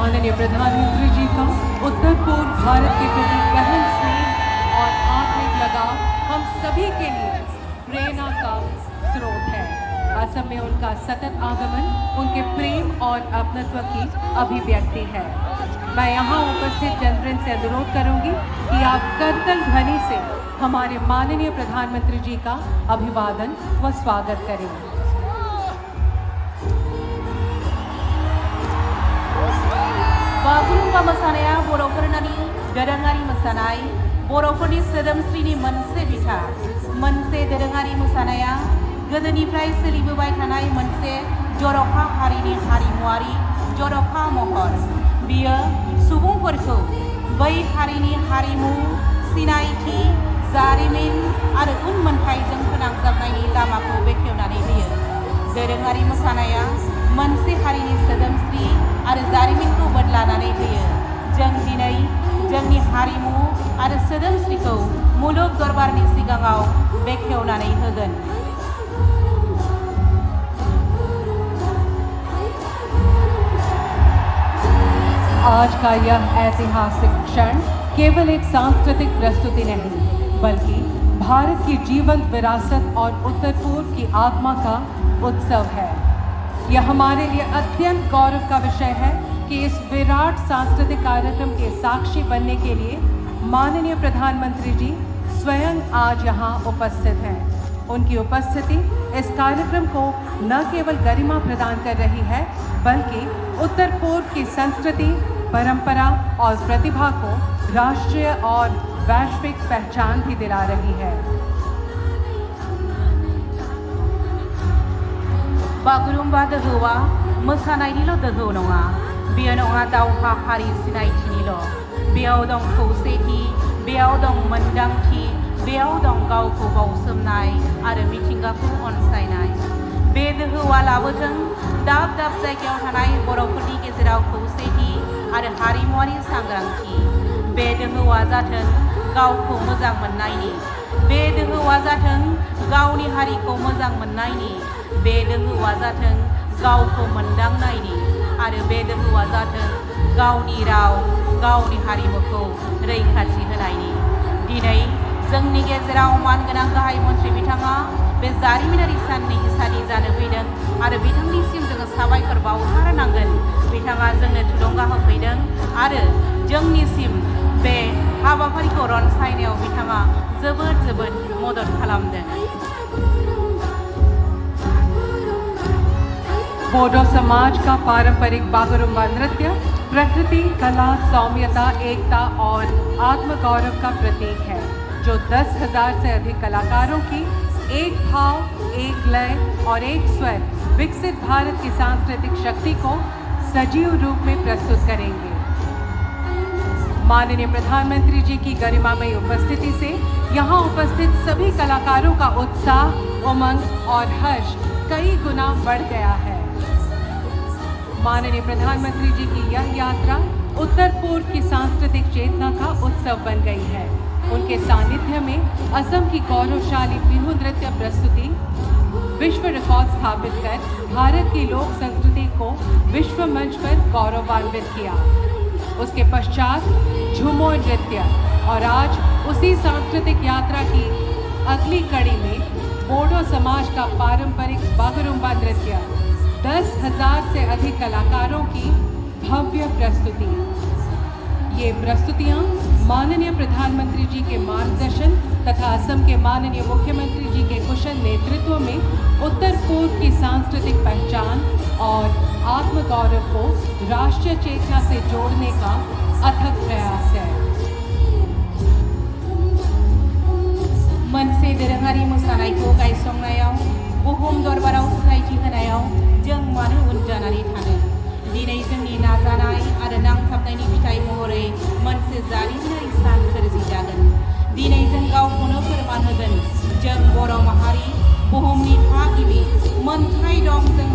माननीय प्रधानमंत्री जी का उत्तर पूर्व भारत के प्रति गहन स्नेह और आत्मिक लगाव हम सभी के लिए प्रेरणा का स्रोत है। असम में उनका सतत आगमन उनके प्रेम और अपनत्व की अभिव्यक्ति है। मैं यहाँ उपस्थित जनवृंद से अनुरोध करूंगी कि आप करतल ध्वनि से हमारे माननीय प्रधानमंत्री जी का अभिवादन व स्वागत करें। बागुरुम्बा मोसानाया बर'फोरनि दोरोङारि मोसानाय, बर'फोरनि सोदोमस्रिनि मोनसे बिथा। मोनसे दोरोङारि मोसानाया गोदोनिफ्राय सोलिबोबाय थानाय मोनसे जर'खा हारिनि हारिमुआरि जर'खा महर। बियो सुबुंफोरखौ बै हारिनि हारिमु, सिनायथि, जारिमिन आरो उनमोनथाइजों फोनांजाबनायनि लामाखौ बेखेवनानै होयो। दोरोङारि मोसानाया मोनसे हारिनि सोदोमस्रि आरो जारिमिनखौ बदलानानै होयो। जों दिनै जोंनि हारिमु आरो सोदोमस्रिखौ मुलुग दरबारनि सिगाङाव बेखेवनानै होगोन। आज का यह ऐतिहासिक क्षण केवल एक सांस्कृतिक प्रस्तुति नहीं, बल्कि भारत की जीवंत विरासत और उत्तर पूर्व की आत्मा का उत्सव है। यह हमारे लिए अत्यंत गौरव का विषय है कि इस विराट सांस्कृतिक कार्यक्रम के साक्षी बनने के लिए माननीय प्रधानमंत्री जी स्वयं आज यहाँ उपस्थित हैं। उनकी उपस्थिति इस कार्यक्रम को न केवल गरिमा प्रदान कर रही है, बल्कि उत्तर पूर्व की संस्कृति, परंपरा और प्रतिभा को राष्ट्रीय और वैश्विक पहचान भी दिला रही है। बागुरुम्बा दोहौआ मोसानायनिल' दोहौ नङा, बेयो नङा दावहा हारि सिनायथिनिल'। बेयाव दं खौसेथि, बेयाव दं मोनदांथि, बेयाव दं गावखौ बावसोमनाय आरो मिथिंगाखौ अनसायनाय। बे दोहौआ लाबोथों दाब दाब जायगायाव थानाय बर'फोरनि गेजेराव खौसेथि आरो हारिमुआरि सांग्रांथि। बे दोहौआ जाथों गावखौ मोजां मोननायनि, बे दोहौआ जाथों गावनि हारिखौ मोजां मोननायनि, बे दोहौआ जाथों गावखौ मोनदांनायनि आरो बे दोहौआ जाथों गावनि राव, गावनि हारिमुखौ रैखाथि होनायनि। दिनै जोंनि गेजेराव मानगोनां गाहाय मन्थ्रि बिथाङा बे जारिमिनारि साननि इसारि जानो फैदों आरो बिथांनिसिम जोङो साबायखर बावथारनांगोन। बिथाङा जोंनो थुलुंगा होफैदों आरो जोंनिसिम बे हाबाफारिखौ रनसायनायाव बिथाङा जोबोद मदद खालामदों। बोडो समाज का पारंपरिक बागुरुम्बा नृत्य प्रकृति, कला, सौम्यता, एकता और आत्मगौरव का प्रतीक है, जो 10,000 से अधिक कलाकारों की एक भाव, एक लय और एक स्वर विकसित भारत की सांस्कृतिक शक्ति को सजीव रूप में प्रस्तुत करेंगे। माननीय प्रधानमंत्री जी की गरिमामयी उपस्थिति से यहाँ उपस्थित सभी कलाकारों का उत्साह, उमंग और हर्ष कई गुना बढ़ गया है। माननीय प्रधानमंत्री जी की यह यात्रा उत्तर पूर्व की सांस्कृतिक चेतना का उत्सव बन गई है। उनके सानिध्य में असम की गौरवशाली बिहू नृत्य प्रस्तुति विश्व रिकॉर्ड स्थापित कर भारत की लोक संस्कृति को विश्व मंच पर गौरवान्वित किया। उसके पश्चात झूमर नृत्य और आज उसी सांस्कृतिक यात्रा की अगली कड़ी में बोडो समाज का पारंपरिक बागुरुम्बा नृत्य 10,000 से अधिक कलाकारों की भव्य प्रस्तुति। ये प्रस्तुतियाँ माननीय प्रधानमंत्री जी के मार्गदर्शन तथा असम के माननीय मुख्यमंत्री जी के कुशल नेतृत्व में उत्तर पूर्व की सांस्कृतिक पहचान और आत्मगौरव को राष्ट्रीय चेतना से जोड़ने का अथक प्रयास है। मोनसे दोरोङारि मोसानायखौ गायसंनायाव बुहुम दरबाराव सिनायथि होनायाव जों मानो उन जानानै थानो। दिनै जोंनि नाजानाय आरो नांथाबनायनि फिथाइ महरै मोनसे जारिमिनारि सान सोरजिजागोन। दिनै जों गावखौनो फोरमान होगोन, जों बर' माहारि बुहुमनि थागिबि, मोनथाय दं जों